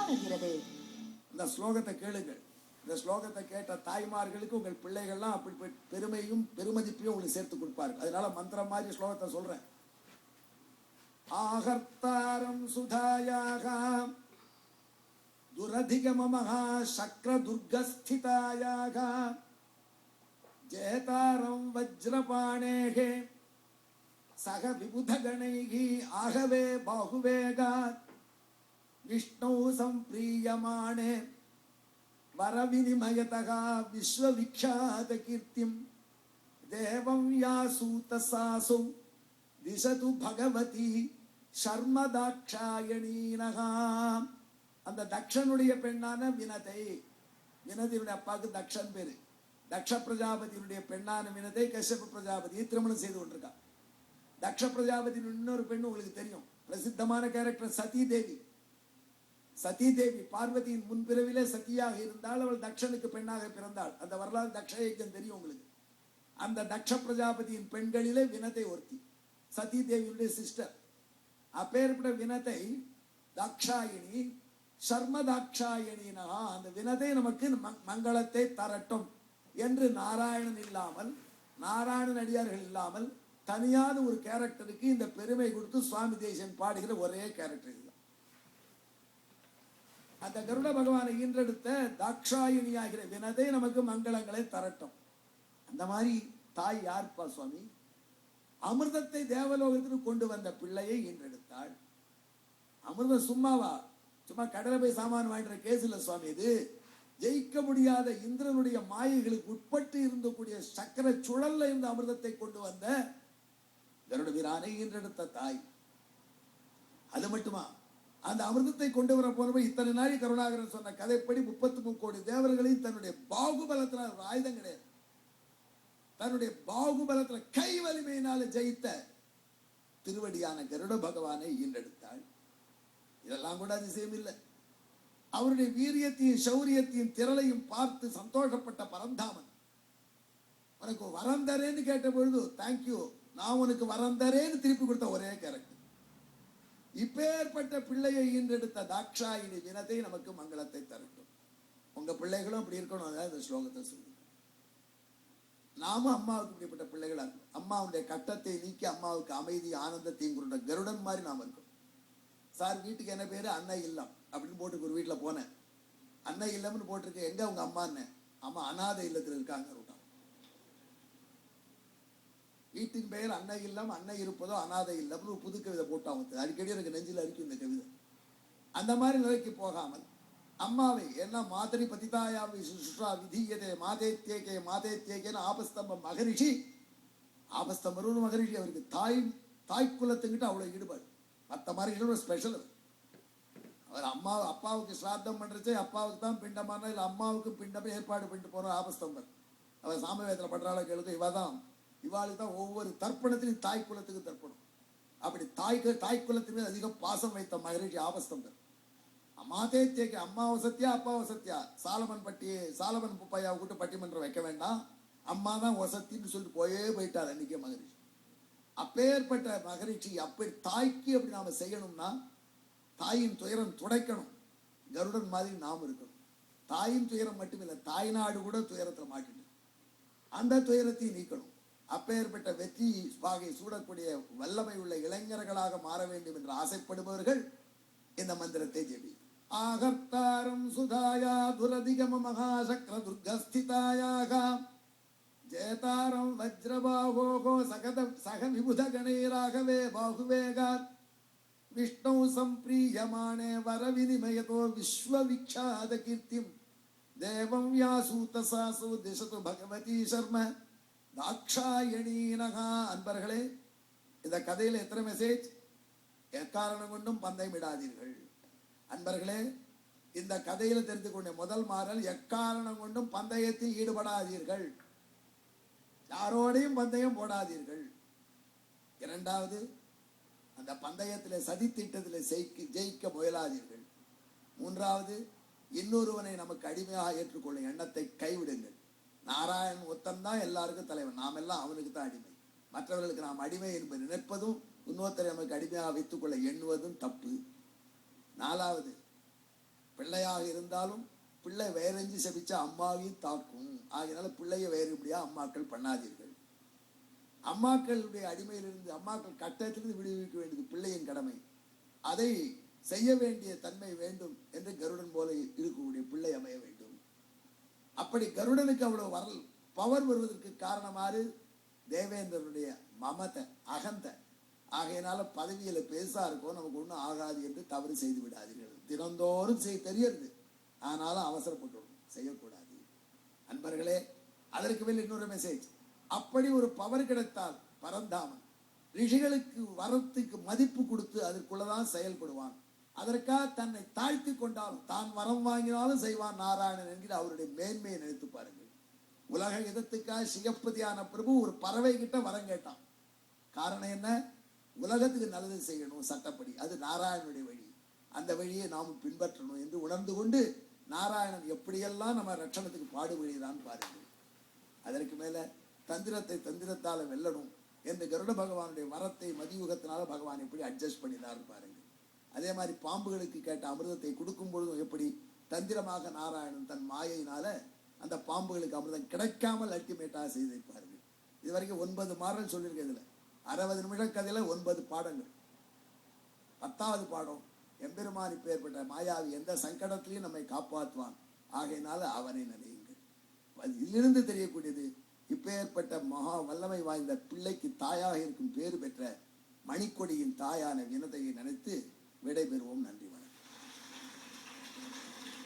தொடங்குகிறது. இந்த ஸ்லோகத்தை கேளுங்கள். இந்த ஸ்லோகத்தை கேட்ட தாய்மார்களுக்கு உங்கள் பிள்ளைகள்லாம் அப்படி பெருமையும் பெருமதிப்பையும் உங்களுக்கு சேர்த்து கொடுப்பார்கள். அதனால மந்திரம் மாதிரி ஸ்லோகத்தை சொல்றேன். ஆகர்த்தாரம் சுதாயாக துரதிகம மகா சக்ர துர்கஸ்திதாயாக ஜேதாரம் வஜ்ரபாணேகே சக விபுதகணைகி ஆகவே பாகுவேகாத் விஷ்ணு சம்பிரீயமானே வரவினிமயதகா விஸ்வவிக்ஷாத கீர்த்திம் தேவம் யாசூதசாசு திசது பகவதி சர்மதாட்சாயணீனகா. அந்த தக்ஷனுடைய பெண்ணான வினதை, வினதியுடைய அப்பாவுக்கு தக்ஷன் பேரு. தக்ஷ பிரஜாபதியினுடைய பெண்ணான வினதை கஷ்யப பிரஜாபதியை திருமணம் செய்து கொண்டிருக்கா. தக்ஷ பிரஜாபதியின் இன்னொரு பெண் உங்களுக்கு தெரியும், பிரசித்தமான கேரக்டர் சதி தேவி. சதி தேவி பார்வதியின் முன்பிறவிலே சதியாக இருந்தால் அவள் தக்ஷனுக்கு பெண்ணாக பிறந்தாள். அந்த வரலாறு தக்ஷ யஜ்ஞம் தெரியும் உங்களுக்கு. அந்த தக்ஷ பிரஜாபதியின் பெண்களிலே வினதை ஒருத்தி, சதி தேவியுடைய சிஸ்டர். அப்பேற்பட்ட வினதை தாக்ஷாயினி சர்மதாட்சாயணினா, அந்த வினதை நமக்கு மங்களத்தை தரட்டும் என்று நாராயணன் இல்லாமல், நாராயணன் அடியார்கள் இல்லாமல் தனியான ஒரு கேரக்டருக்கு இந்த பெருமை கொடுத்து சுவாமி தேசிகன் பாடுகிற ஒரே கேரக்டர் இதுதான். அந்த கருட பகவானை ஈன்றெடுத்த தாக்ஷாயினி ஆகிற வினதை நமக்கு மங்களங்களை தரட்டும். அந்த மாதிரி தாய் யார்ப்பா சுவாமி? அமிர்தத்தை தேவலோகத்திற்கு கொண்டு வந்த பிள்ளையை ஈன்றெடுத்தாள். அமிர்தம் சும்மாவா? சும்மா கடலை போய் சாமான் வாங்கிற கேஸ் இல்ல சுவாமி. இது ஜெயிக்க முடியாத இந்திரனுடைய மாயைகளுக்கு உட்பட்டு இருந்தக்கூடிய சக்கர சுழல்ல இருந்த அமிர்தத்தை கொண்டு வந்த கருட வீரானை ஈன்றெடுத்த தாய். அது மட்டுமா, அந்த அமிர்தத்தை கொண்டு வர போனப்ப இத்தனை நாளை கருணாகரன் சொன்ன கதைப்படி 33 கோடி தேவர்களையும் தன்னுடைய பாகுபலத்தின ஆயுதம் கிடையாது, தன்னுடைய பாகுபலத்துல கை வலிமையினால ஜெயித்த திருவடியான கருட பகவானை ஈன்றெடுத்தாள். இதெல்லாம் கூட அதிசயம் இல்லை. அவருடைய வீரியத்தையும் சௌரியத்தையும் திரளையும் பார்த்து சந்தோஷப்பட்ட பரந்தாமன் உனக்கு வரம் தரேன்னு கேட்ட பொழுது தேங்க்யூ, நான் உனக்கு வரம் தரேன்னு திருப்பி கொடுத்த ஒரே கேரக்டர். இப்பேற்பட்ட பிள்ளையை ஈன்றெடுத்த தாக்ஷாயினி வினதை நமக்கு மங்களத்தை தரட்டும். உங்க பிள்ளைகளும் அப்படி இருக்கணும். அதாவது இந்த ஸ்லோகத்தை சொல்லி நாமும் அம்மாவுக்கு இப்படிப்பட்ட பிள்ளைகளா இருக்கும். அம்மாவுடைய கட்டத்தை நீக்கி அம்மாவுக்கு அமைதி ஆனந்தத்தையும் கொண்ட கருடன் மாதிரி நாம் இருக்கோம். சார் வீட்டுக்கு என்ன பேரு? அன்னை இல்லம் அப்படின்னு போட்டு ஒரு வீட்டில் போனேன். அன்னை இல்லம்னு போட்டிருக்கு. எங்க உங்க அம்மான்னு? அம்மா அநாத இல்லத்தில் இருக்காங்க. வீட்டின் பெயர் அன்னை இல்லம், அன்னை இருப்பதோ அநாத இல்லம்னு ஒரு புது கவிதை போட்டாங்க. அடிக்கடி எனக்கு நெஞ்சில் அடிக்கும் இந்த கவிதை. அந்த மாதிரி நிலைக்கு போகாமல் அம்மாவை என்ன மாதிரி பதிதாயாவி சுஷ்ரா விதீயதே மாதேத்தியகே மாதேத்தியகேன்னு ஆபஸ்தம்ப மகரிஷி, ஆபஸ்தம்பர் மகரிஷி அவருக்கு தாய் குலத்துக்கிட்ட அவ்வளவு ஈடுபாடு. மற்ற மகரிஷியோட ஸ்பெஷல். அவர் அப்பாவுக்கு ஸ்ராத்தம் பண்றச்சே அப்பாவுக்கு தான் பிண்டமான, இல்லை அம்மாவுக்கு பிண்டமே ஏற்பாடு பண்ணிட்டு போற ஆபஸ்தம்பர். அவர் சாமவேதத்தில் பண்றாள கேளுக்கு இவதான், இவாளுக்கு தான் ஒவ்வொரு தர்ப்பணத்திலும் தாய் குலத்துக்கு தர்ப்பணம். அப்படி தாய் குலத்தின் மீது அதிகம் பாசம் வைத்த மகரிஷி ஆபஸ்தம்பர். மாதேத்தியக்கு அம்மாவை சத்தியா அப்பாவை சத்தியா, சாலமன் பப்பையாவை கூட்டு பட்டிமன்றம் வைக்க வேண்டாம், அம்மா தான் வசத்தின்னு சொல்லிட்டு போயிட்டார் அன்னைக்கே மகரிஷி. அப்பேற்பட்ட மகரிஷி அப்படி தாய்க்கு அப்படி நாம செய்யணும்னா தாயின் துயரம் துடைக்கணும். கருடன் மாதிரி நாம் இருக்கணும். தாயின் துயரம் மட்டுமில்லை, தாய் நாடு கூட துயரத்தில் மாட்டிட்டு அந்த துயரத்தை நீக்கணும். அப்பேற்பட்ட வெற்றி பாகை சூடக்கூடிய வல்லமை உள்ள இளைஞர்களாக மாற வேண்டும் என்று ஆசைப்படுபவர்கள் இந்த மந்திரத்தை ஜெபி. ஆகர்த்தாரம் சுதாயா துரதிகம மகாசக்ர துர்கஸ்திதாயாக ஜேதாரம் வஜ்ரபாகோகோ சக விபுத கணேராகவே பாகுவேகாத் விஷ்ணு சம்பிரீயமானே வரவினிமயதோ விஸ்வவிக்ஷாத கீர்த்திம் தேவம் யாசூதசாசு திசது பகவதி சர்ம தாக்ஷாயணீனகா. அன்பர்களே, இந்த கதையில எத்தனை மெசேஜ்? எக்காரணம் கொண்டும் பந்தயம் விடாதீர்கள். அன்பர்களே, இந்த கதையில தெரிந்து கொண்ட முதல் மாறல், எக்காரணம் கொண்டும் பந்தயத்தில் ஈடுபடாதீர்கள், யாரோடையும் பந்தயம் போடாதீர்கள். இரண்டாவது, அந்த பந்தயத்தில் சதித்திட்டத்தில் ஜெயிக்க முயலாதீர்கள். மூன்றாவது, இன்னொருவனை நமக்கு அடிமையாக ஏற்றுக்கொள்ளும் எண்ணத்தை கைவிடுங்கள். நாராயணன் ஒத்தன்தான் எல்லாருக்கும் தலைவன், நாம் எல்லாம் அவனுக்கு தான் அடிமை. மற்றவர்களுக்கு நாம் அடிமை என்பது நினைப்பதும் இன்னொருத்தரை நமக்கு அடிமையாக வைத்துக் கொள்ள எண்ணுவதும் தப்பு. நாலாவது, பிள்ளையாக இருந்தாலும் பிள்ளை வேறெஞ்சு செபிச்சா அம்மாவையும் தாக்கும். ஆகையினால பிள்ளைய வேறு இப்படியா அம்மாக்கள் பண்ணாதீர்கள். அம்மாக்களுடைய அடிமையிலிருந்து, அம்மாக்கள் கட்டத்திலிருந்து விடுவிக்க வேண்டியது பிள்ளையின் கடமை. அதை செய்ய வேண்டிய தன்மை வேண்டும் என்று கருடன் போல இருக்கக்கூடிய பிள்ளை அமைய வேண்டும். அப்படி கருடனுக்கு அவ்வளவு வரல் பவர் வருவதற்கு காரணமாறு தேவேந்திரனுடைய மமத அகந்த. ஆகையினால பதவியில பெருசா இருக்கும், நமக்கு ஒன்றும் ஆகாது என்று தவறு செய்து விடாதீர்கள். தினந்தோறும் தெரியறது, ஆனாலும் அவசரப்பட்டு செய்யக்கூடாது. அன்பர்களே, அதற்கு மேல் இன்னொரு மெசேஜ். அப்படி ஒரு பவர் கிடைத்தால் பரந்தாமன் ரிஷிகளுக்கு வரத்துக்கு மதிப்பு கொடுத்து அதற்குள்ளதான் செயல்படுவான். அதற்காக தன்னை தாழ்த்தி கொண்டாலும் தான் வரம் வாங்கினாலும் செய்வான் நாராயணன் என்கிற அவருடைய மேன்மையை நினைத்து பாருங்கள். உலக இதத்துக்காக சிகப்பதியான பிரபு ஒரு பறவை கிட்ட வரம் கேட்டான். காரணம் என்ன? உலகத்துக்கு நல்லது செய்யணும் சட்டப்படி, அது நாராயணனுடைய வழி, அந்த வழியை நாம் பின்பற்றணும் என்று உணர்ந்து கொண்டு நாராயணன் எப்படியெல்லாம் நம்ம ரட்சணத்துக்கு பாடுபடுகிறான் பாருங்கள். அதற்கு மேல தந்திரத்தை தந்திரத்தால வெல்லணும் என்று கருட பகவானுடைய வரத்தை மதியுகத்தினால பகவான் எப்படி அட்ஜஸ்ட் பண்ணினார் பாருங்கள். அதே மாதிரி பாம்புகளுக்கு கேட்ட அமிர்தத்தை கொடுக்கும் பொழுதும் எப்படி தந்திரமாக நாராயணன் தன் மாயையினால அந்த பாம்புகளுக்கு அமிர்தம் கிடைக்காமல் அல்டிமேட்டாக செய்திருப்பார்கள். இது வரைக்கும் 9 மாறல் சொல்லியிருக்க. இதுல 60 நிமிஷம் கதையில 9 பாடங்கள். 10வது பாடம், எம்பெருமான் இப்பேற்பட்ட மாயாவி எந்த சங்கடத்திலையும் நம்மை காப்பாற்றுவான், ஆகையினால அவனை நினையுங்கள். இதிலிருந்து தெரியக்கூடியது, இப்பேற்பட்ட மகா வல்லமை வாய்ந்த பிள்ளைக்கு தாயாக இருக்கும் பேறு பெற்ற மணிக்கொடியின் தாயான வினதையை நினைத்து விடைபெறுவோம். நன்றி.